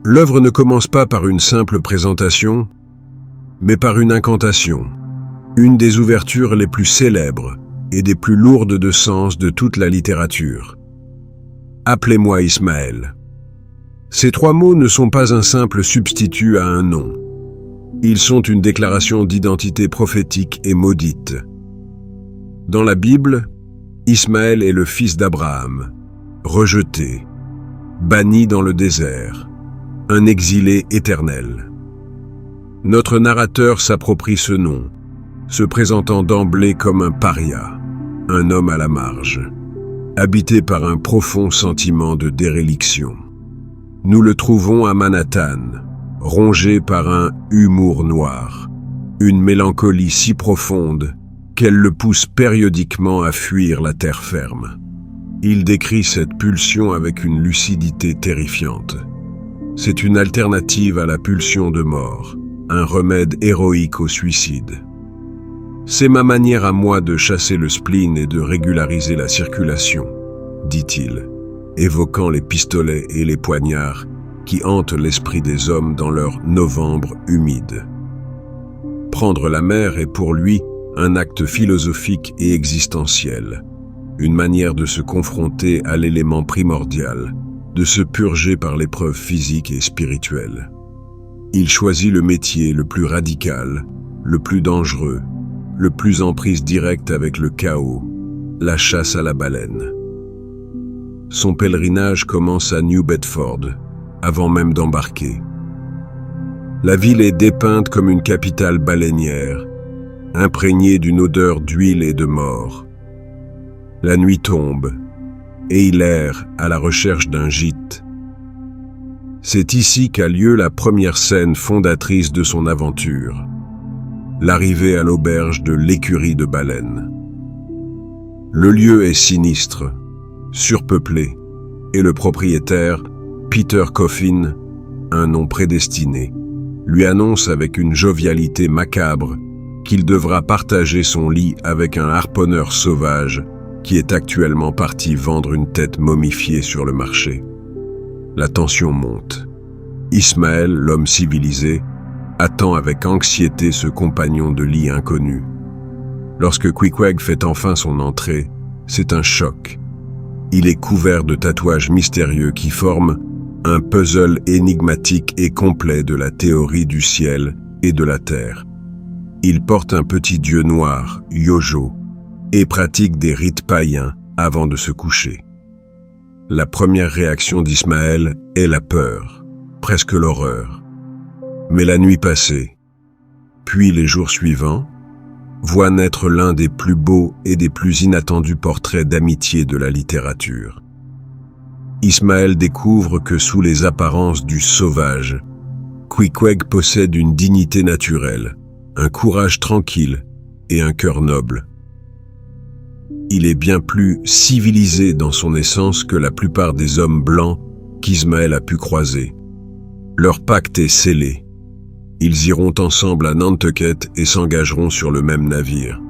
L'œuvre ne commence pas par une simple présentation, mais par une incantation, une des ouvertures les plus célèbres et des plus lourdes de sens de toute la littérature. Appelez-moi Ismaël. Ces trois mots ne sont pas un simple substitut à un nom. Ils sont une déclaration d'identité prophétique et maudite. Dans la Bible, Ismaël est le fils d'Abraham, rejeté, banni dans le désert, un exilé éternel. Notre narrateur s'approprie ce nom, se présentant d'emblée comme un paria, un homme à la marge, habité par un profond sentiment de déréliction. Nous le trouvons à Manhattan, rongé par un humour noir, une mélancolie si profonde qu'elle le pousse périodiquement à fuir la terre ferme. Il décrit cette pulsion avec une lucidité terrifiante. C'est une alternative à la pulsion de mort, un remède héroïque au suicide. C'est ma manière à moi de chasser le spleen et de régulariser la circulation, dit-il, évoquant les pistolets et les poignards qui hantent l'esprit des hommes dans leur novembre humide. Prendre la mer est pour lui un acte philosophique et existentiel, une manière de se confronter à l'élément primordial, de se purger par l'épreuve physique et spirituelle. Il choisit le métier le plus radical, le plus dangereux, le plus en prise directe avec le chaos, la chasse à la baleine. Son pèlerinage commence à New Bedford, avant même d'embarquer. La ville est dépeinte comme une capitale baleinière, imprégnée d'une odeur d'huile et de mort. La nuit tombe, et il erre à la recherche d'un gîte. C'est ici qu'a lieu la première scène fondatrice de son aventure, l'arrivée à l'auberge de l'écurie de baleines. Le lieu est sinistre, surpeuplé, et le propriétaire, Peter Coffin, un nom prédestiné, lui annonce avec une jovialité macabre qu'il devra partager son lit avec un harponneur sauvage qui est actuellement parti vendre une tête momifiée sur le marché. La tension monte. Ismaël, l'homme civilisé, attend avec anxiété ce compagnon de lit inconnu. Lorsque Queequeg fait enfin son entrée, c'est un choc. Il est couvert de tatouages mystérieux qui forment un puzzle énigmatique et complet de la théorie du ciel et de la terre. Il porte un petit dieu noir, Yojo, et pratique des rites païens avant de se coucher. La première réaction d'Ismaël est la peur, presque l'horreur. Mais la nuit passée, puis les jours suivants, voient naître l'un des plus beaux et des plus inattendus portraits d'amitié de la littérature. Ismaël découvre que sous les apparences du sauvage, Queequeg possède une dignité naturelle, un courage tranquille et un cœur noble. Il est bien plus civilisé dans son essence que la plupart des hommes blancs qu'Ismaël a pu croiser. Leur pacte est scellé. Ils iront ensemble à Nantucket et s'engageront sur le même navire.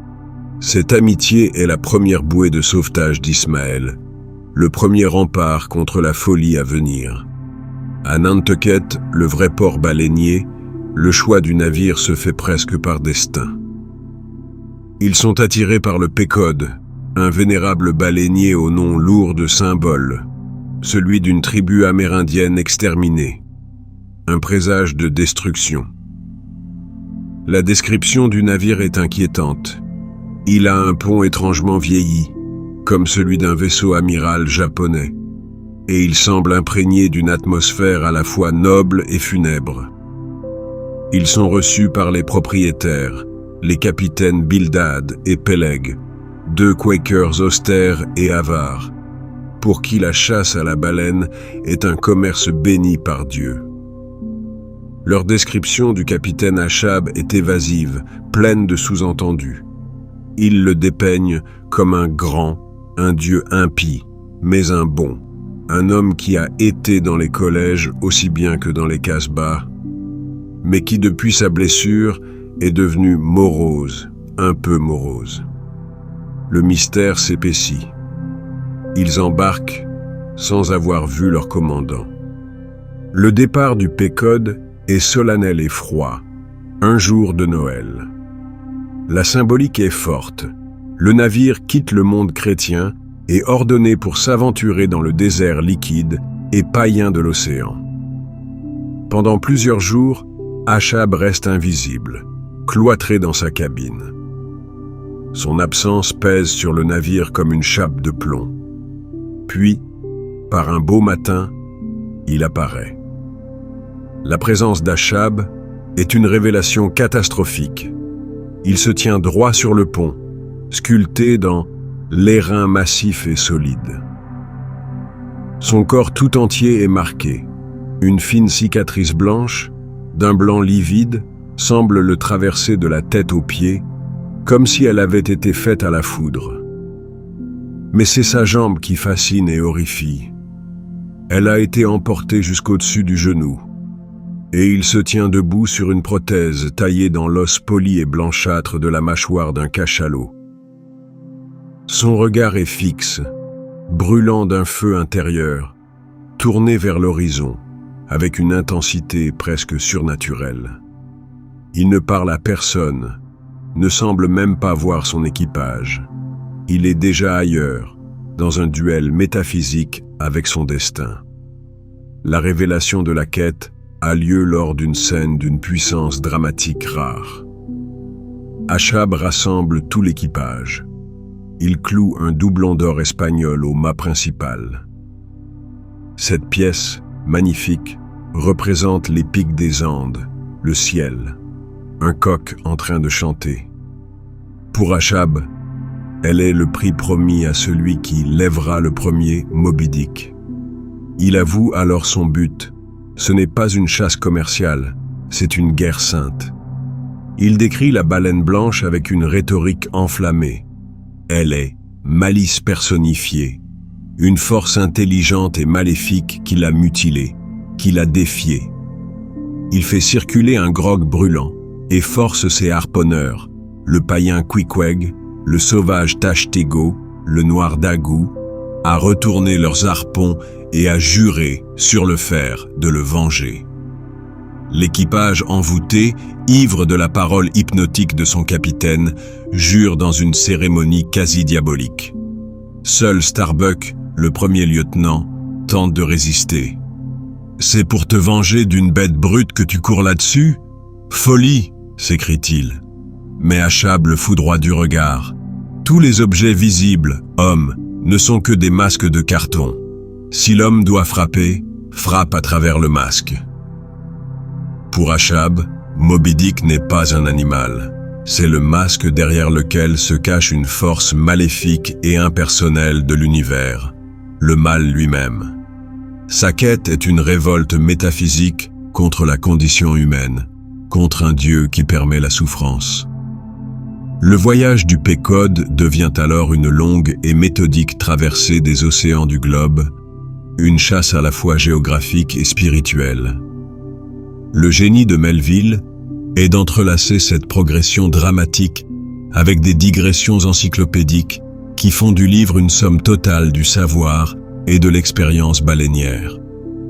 Cette amitié est la première bouée de sauvetage d'Ismaël, le premier rempart contre la folie à venir. À Nantucket, le vrai port baleinier, le choix du navire se fait presque par destin. Ils sont attirés par le Pequod, un vénérable baleinier au nom lourd de symbole, celui d'une tribu amérindienne exterminée. Un présage de destruction. La description du navire est inquiétante. Il a un pont étrangement vieilli, comme celui d'un vaisseau amiral japonais, et il semble imprégné d'une atmosphère à la fois noble et funèbre. Ils sont reçus par les propriétaires, les capitaines Bildad et Peleg, deux Quakers austères et avares, pour qui la chasse à la baleine est un commerce béni par Dieu. Leur description du capitaine Achab est évasive, pleine de sous-entendus. Ils le dépeignent comme un grand, un dieu impie, mais un bon, un homme qui a été dans les collèges aussi bien que dans les Casbahs, mais qui depuis sa blessure est devenu morose, un peu morose. Le mystère s'épaissit. Ils embarquent sans avoir vu leur commandant. Le départ du Pequod est solennel et froid, un jour de Noël. La symbolique est forte. Le navire quitte le monde chrétien et ordonné pour s'aventurer dans le désert liquide et païen de l'océan. Pendant plusieurs jours, Achab reste invisible, cloîtré dans sa cabine. Son absence pèse sur le navire comme une chape de plomb. Puis, par un beau matin, il apparaît. La présence d'Achab est une révélation catastrophique. Il se tient droit sur le pont, sculpté dans l'airain massif et solide. Son corps tout entier est marqué. Une fine cicatrice blanche, d'un blanc livide, semble le traverser de la tête aux pieds, comme si elle avait été faite à la foudre. Mais c'est sa jambe qui fascine et horrifie. Elle a été emportée jusqu'au-dessus du genou, et il se tient debout sur une prothèse taillée dans l'os poli et blanchâtre de la mâchoire d'un cachalot. Son regard est fixe, brûlant d'un feu intérieur, tourné vers l'horizon, avec une intensité presque surnaturelle. Il ne parle à personne, ne semble même pas voir son équipage. Il est déjà ailleurs, dans un duel métaphysique avec son destin. La révélation de la quête a lieu lors d'une scène d'une puissance dramatique rare. Achab rassemble tout l'équipage. Il cloue un doublon d'or espagnol au mât principal. Cette pièce, magnifique, représente les pics des Andes, le ciel, un coq en train de chanter. Pour Achab, elle est le prix promis à celui qui lèvera le premier Moby Dick. Il avoue alors son but. Ce n'est pas une chasse commerciale, c'est une guerre sainte. Il décrit la baleine blanche avec une rhétorique enflammée. Elle est malice personnifiée, une force intelligente et maléfique qui l'a mutilée, qui l'a défiée. Il fait circuler un grog brûlant et force ses harponneurs, le païen Queequeg, le sauvage Tashtego, le noir Daggoo, à retourner leurs harpons et à jurer sur le fer de le venger. L'équipage envoûté, ivre de la parole hypnotique de son capitaine, jure dans une cérémonie quasi diabolique. Seul Starbuck, le premier lieutenant, tente de résister. « C'est pour te venger d'une bête brute que tu cours là-dessus ? Folie !» s'écrie-t-il. Mais Achab le foudroie du regard. Tous les objets visibles, hommes, ne sont que des masques de carton. Si l'homme doit frapper, frappe à travers le masque. Pour Achab, Moby Dick n'est pas un animal. C'est le masque derrière lequel se cache une force maléfique et impersonnelle de l'univers, le mal lui-même. Sa quête est une révolte métaphysique contre la condition humaine, contre un Dieu qui permet la souffrance. Le voyage du Pequod devient alors une longue et méthodique traversée des océans du globe, une chasse à la fois géographique et spirituelle. Le génie de Melville est d'entrelacer cette progression dramatique avec des digressions encyclopédiques qui font du livre une somme totale du savoir et de l'expérience baleinière.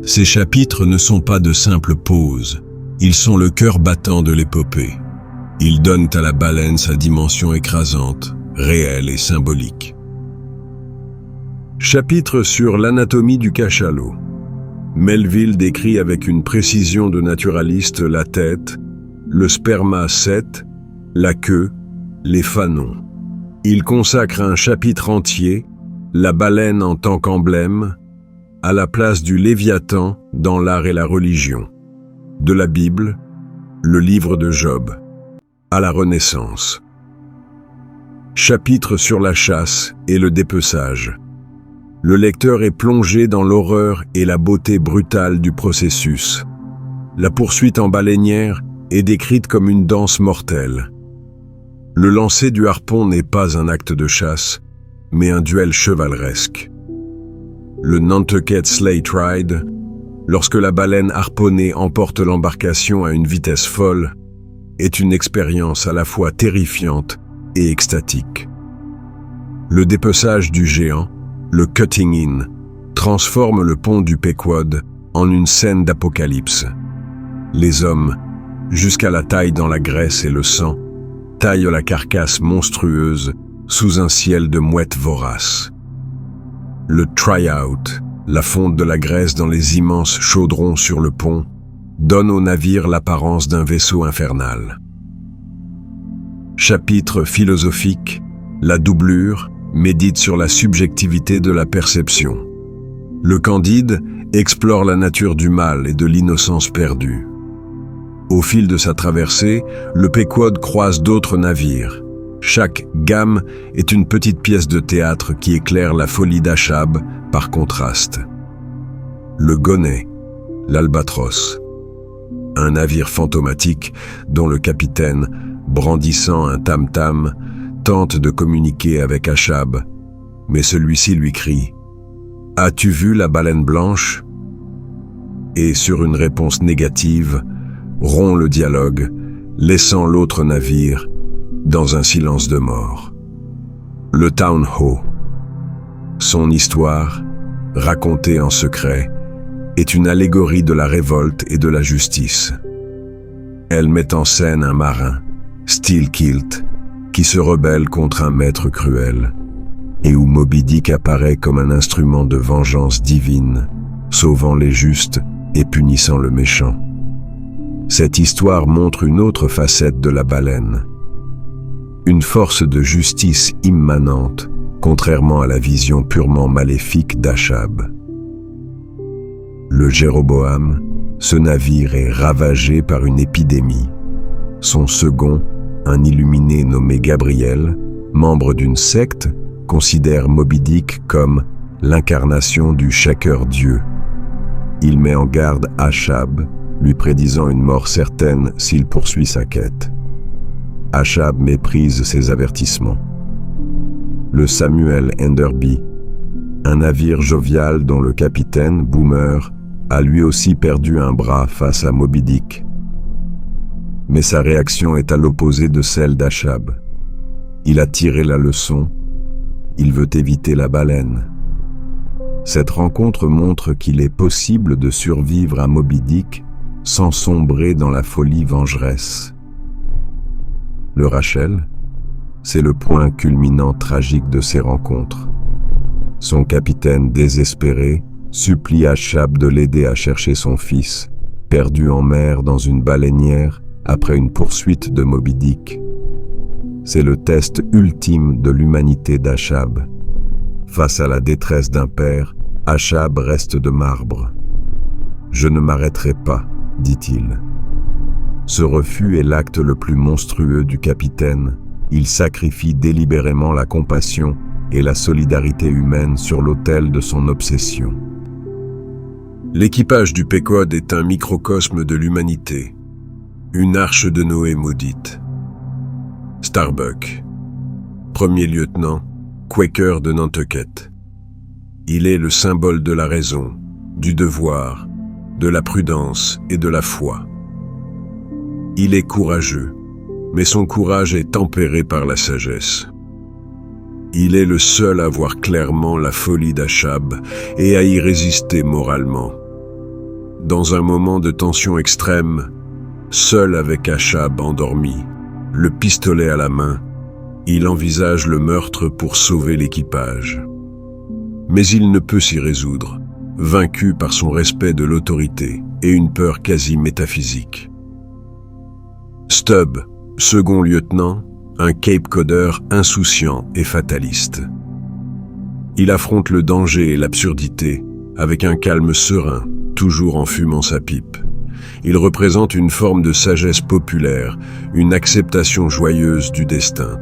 Ces chapitres ne sont pas de simples pauses, ils sont le cœur battant de l'épopée. Ils donnent à la baleine sa dimension écrasante, réelle et symbolique. Chapitre sur l'anatomie du cachalot. Melville décrit avec une précision de naturaliste la tête, le spermacète, la queue, les fanons. Il consacre un chapitre entier, la baleine en tant qu'emblème, à la place du Léviathan dans l'art et la religion, de la Bible, le livre de Job, à la Renaissance. Chapitre sur la chasse et le dépeçage. Le lecteur est plongé dans l'horreur et la beauté brutale du processus. La poursuite en baleinière est décrite comme une danse mortelle. Le lancer du harpon n'est pas un acte de chasse, mais un duel chevaleresque. Le Nantucket Slate Ride, lorsque la baleine harponnée emporte l'embarcation à une vitesse folle, est une expérience à la fois terrifiante et extatique. Le dépeçage du géant, le cutting in, transforme le pont du Pequod en une scène d'apocalypse. Les hommes, jusqu'à la taille dans la graisse et le sang, taillent la carcasse monstrueuse sous un ciel de mouettes voraces. Le try-out, la fonte de la graisse dans les immenses chaudrons sur le pont, donne au navire l'apparence d'un vaisseau infernal. Chapitre philosophique, la doublure médite sur la subjectivité de la perception. Le Candide explore la nature du mal et de l'innocence perdue. Au fil de sa traversée, le Pequod croise d'autres navires. Chaque gamme est une petite pièce de théâtre qui éclaire la folie d'Achab par contraste. Le Gonnet, l'Albatros, un navire fantomatique dont le capitaine, brandissant un tam-tam, tente de communiquer avec Achab, mais celui-ci lui crie « As-tu vu la baleine blanche ?» Et sur une réponse négative, rompt le dialogue, laissant l'autre navire dans un silence de mort. Le Town Ho. Son histoire, racontée en secret, est une allégorie de la révolte et de la justice. Elle met en scène un marin, Steelkilt, qui se rebelle contre un maître cruel, et où Moby Dick apparaît comme un instrument de vengeance divine, sauvant les justes et punissant le méchant. Cette histoire montre une autre facette de la baleine. Une force de justice immanente, contrairement à la vision purement maléfique d'Achab. Le Jéroboam, ce navire est ravagé par une épidémie. Son second, un illuminé nommé Gabriel, membre d'une secte, considère Moby Dick comme l'incarnation du Shaker-dieu. Il met en garde Achab, lui prédisant une mort certaine s'il poursuit sa quête. Achab méprise ses avertissements. Le Samuel Enderby, un navire jovial dont le capitaine, Boomer, a lui aussi perdu un bras face à Moby Dick. Mais sa réaction est à l'opposé de celle d'Achab. Il a tiré la leçon, il veut éviter la baleine. Cette rencontre montre qu'il est possible de survivre à Moby Dick sans sombrer dans la folie vengeresse. Le Rachel, c'est le point culminant tragique de ces rencontres. Son capitaine désespéré supplie Achab de l'aider à chercher son fils, perdu en mer dans une baleinière après une poursuite de Moby Dick. C'est le test ultime de l'humanité d'Achab. Face à la détresse d'un père, Achab reste de marbre. « Je ne m'arrêterai pas », dit-il. Ce refus est l'acte le plus monstrueux du capitaine. Il sacrifie délibérément la compassion et la solidarité humaine sur l'autel de son obsession. L'équipage du Pequod est un microcosme de l'humanité, une arche de Noé maudite. Starbuck, premier lieutenant, Quaker de Nantucket. Il est le symbole de la raison, du devoir, de la prudence et de la foi. Il est courageux, mais son courage est tempéré par la sagesse. Il est le seul à voir clairement la folie d'Achab et à y résister moralement. Dans un moment de tension extrême, seul avec Achab endormi, le pistolet à la main, il envisage le meurtre pour sauver l'équipage. Mais il ne peut s'y résoudre, vaincu par son respect de l'autorité et une peur quasi métaphysique. Stubb, second lieutenant, un Cape Codeur insouciant et fataliste. Il affronte le danger et l'absurdité avec un calme serein, toujours en fumant sa pipe. Il représente une forme de sagesse populaire, une acceptation joyeuse du destin.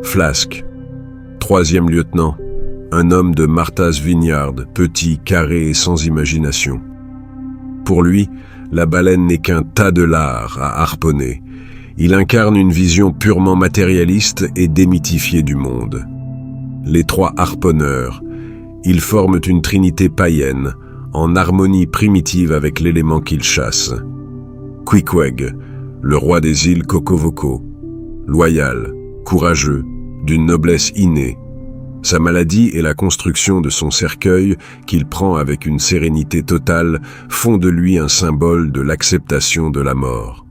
Flask, troisième lieutenant, un homme de Martha's Vineyard, petit, carré et sans imagination. Pour lui, la baleine n'est qu'un tas de lard à harponner. Il incarne une vision purement matérialiste et démythifiée du monde. Les trois harponneurs, ils forment une trinité païenne, en harmonie primitive avec l'élément qu'ils chassent. Queequeg, le roi des îles Cocovoko, loyal, courageux, d'une noblesse innée, Sa maladie et la construction de son cercueil, qu'il prend avec une sérénité totale, font de lui un symbole de l'acceptation de la mort.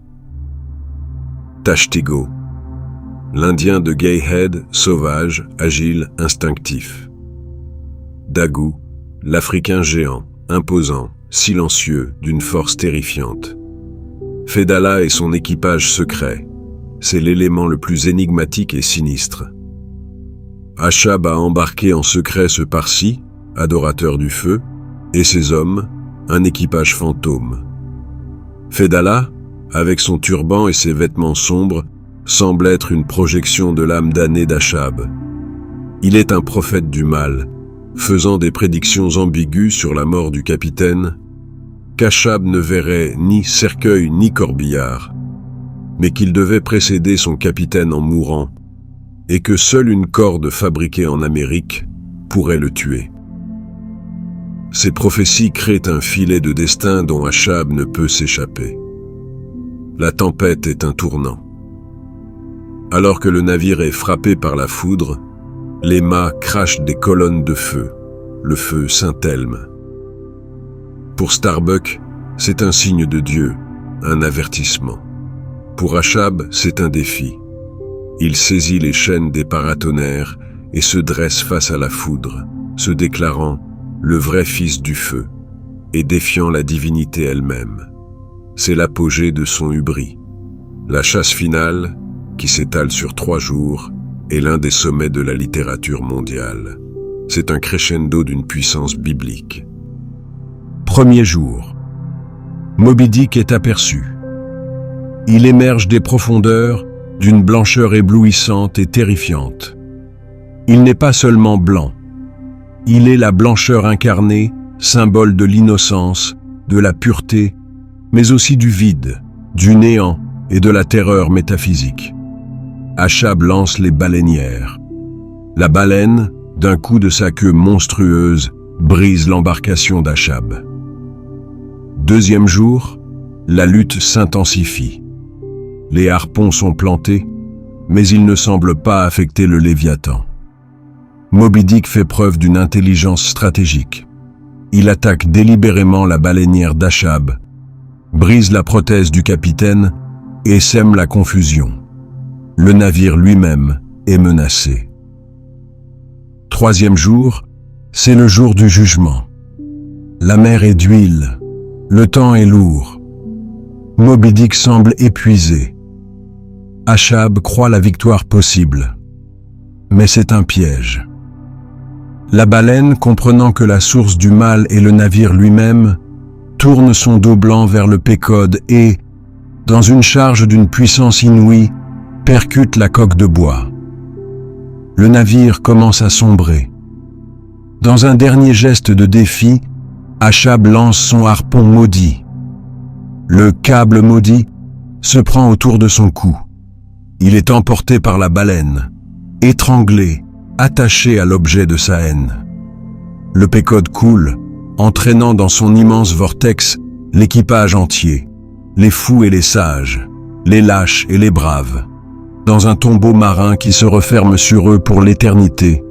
Tashtego, l'Indien de Gayhead, sauvage, agile, instinctif. Dagu, l'Africain géant, imposant, silencieux, d'une force terrifiante. Fedallah et son équipage secret, c'est l'élément le plus énigmatique et sinistre. Achab a embarqué en secret ce Parsi, adorateur du feu, et ses hommes, un équipage fantôme. Fedallah, avec son turban et ses vêtements sombres, semble être une projection de l'âme damnée d'Achab. Il est un prophète du mal, faisant des prédictions ambiguës sur la mort du capitaine, qu'Achab ne verrait ni cercueil ni corbillard, mais qu'il devait précéder son capitaine en mourant, et que seule une corde fabriquée en Amérique pourrait le tuer. Ces prophéties créent un filet de destin dont Achab ne peut s'échapper. La tempête est un tournant. Alors que le navire est frappé par la foudre, les mâts crachent des colonnes de feu, le feu Saint-Elme. Pour Starbuck, c'est un signe de Dieu, un avertissement. Pour Achab, c'est un défi. Il saisit les chaînes des paratonnerres et se dresse face à la foudre, se déclarant le vrai fils du feu et défiant la divinité elle-même. C'est l'apogée de son hubris. La chasse finale, qui s'étale sur 3 jours, est l'un des sommets de la littérature mondiale. C'est un crescendo d'une puissance biblique. Premier jour. Moby Dick est aperçu. Il émerge des profondeurs d'une blancheur éblouissante et terrifiante. Il n'est pas seulement blanc. Il est la blancheur incarnée, symbole de l'innocence, de la pureté, mais aussi du vide, du néant et de la terreur métaphysique. Achab lance les baleinières. La baleine, d'un coup de sa queue monstrueuse, brise l'embarcation d'Achab. Deuxième jour, la lutte s'intensifie. Les harpons sont plantés, mais ils ne semblent pas affecter le Léviathan. Moby Dick fait preuve d'une intelligence stratégique. Il attaque délibérément la baleinière d'Achab, brise la prothèse du capitaine et sème la confusion. Le navire lui-même est menacé. Troisième jour, c'est le jour du jugement. La mer est d'huile, le temps est lourd. Moby Dick semble épuisé. Achab croit la victoire possible. Mais c'est un piège. La baleine, comprenant que la source du mal est le navire lui-même, tourne son dos blanc vers le Pécode et, dans une charge d'une puissance inouïe, percute la coque de bois. Le navire commence à sombrer. Dans un dernier geste de défi, Achab lance son harpon maudit. Le câble maudit se prend autour de son cou. Il est emporté par la baleine, étranglé, attaché à l'objet de sa haine. Le Pécode coule, entraînant dans son immense vortex l'équipage entier, les fous et les sages, les lâches et les braves, dans un tombeau marin qui se referme sur eux pour l'éternité.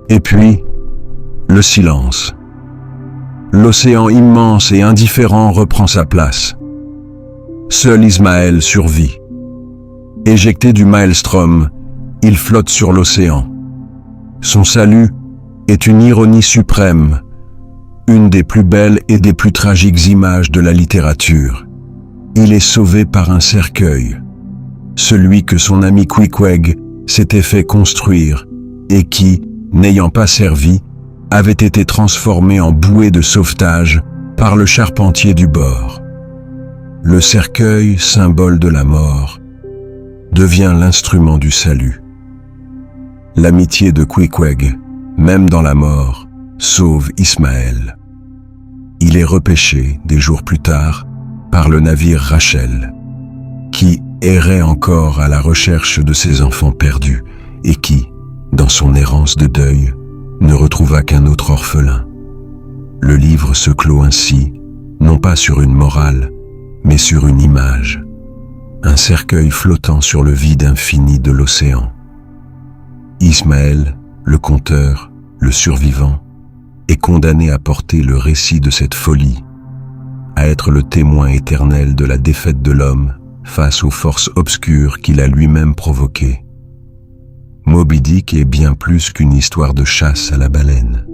Et puis, le silence. L'océan immense et indifférent reprend sa place. Seul Ismaël survit. Éjecté du maelstrom, il flotte sur l'océan. Son salut est une ironie suprême, une des plus belles et des plus tragiques images de la littérature. Il est sauvé par un cercueil, celui que son ami Queequeg s'était fait construire et qui, n'ayant pas servi, avait été transformé en bouée de sauvetage par le charpentier du bord. Le cercueil, symbole de la mort, devient l'instrument du salut. L'amitié de Queequeg, même dans la mort, sauve Ismaël. Il est repêché, des jours plus tard, par le navire Rachel, qui errait encore à la recherche de ses enfants perdus et qui, dans son errance de deuil, ne retrouva qu'un autre orphelin. Le livre se clôt ainsi, non pas sur une morale, mais sur une image. Un cercueil flottant sur le vide infini de l'océan. Ismaël le conteur, le survivant, est condamné à porter le récit de cette folie, à être le témoin éternel de la défaite de l'homme face aux forces obscures qu'il a lui-même provoquées. Moby Dick est bien plus qu'une histoire de chasse à la baleine.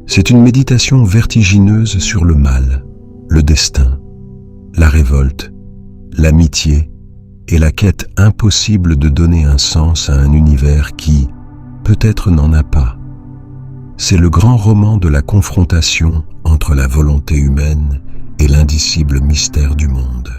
C'est une méditation vertigineuse sur le mal, le destin, la révolte, l'amitié et la quête impossible de donner un sens à un univers qui, peut-être, n'en a pas. C'est le grand roman de la confrontation entre la volonté humaine et l'indicible mystère du monde.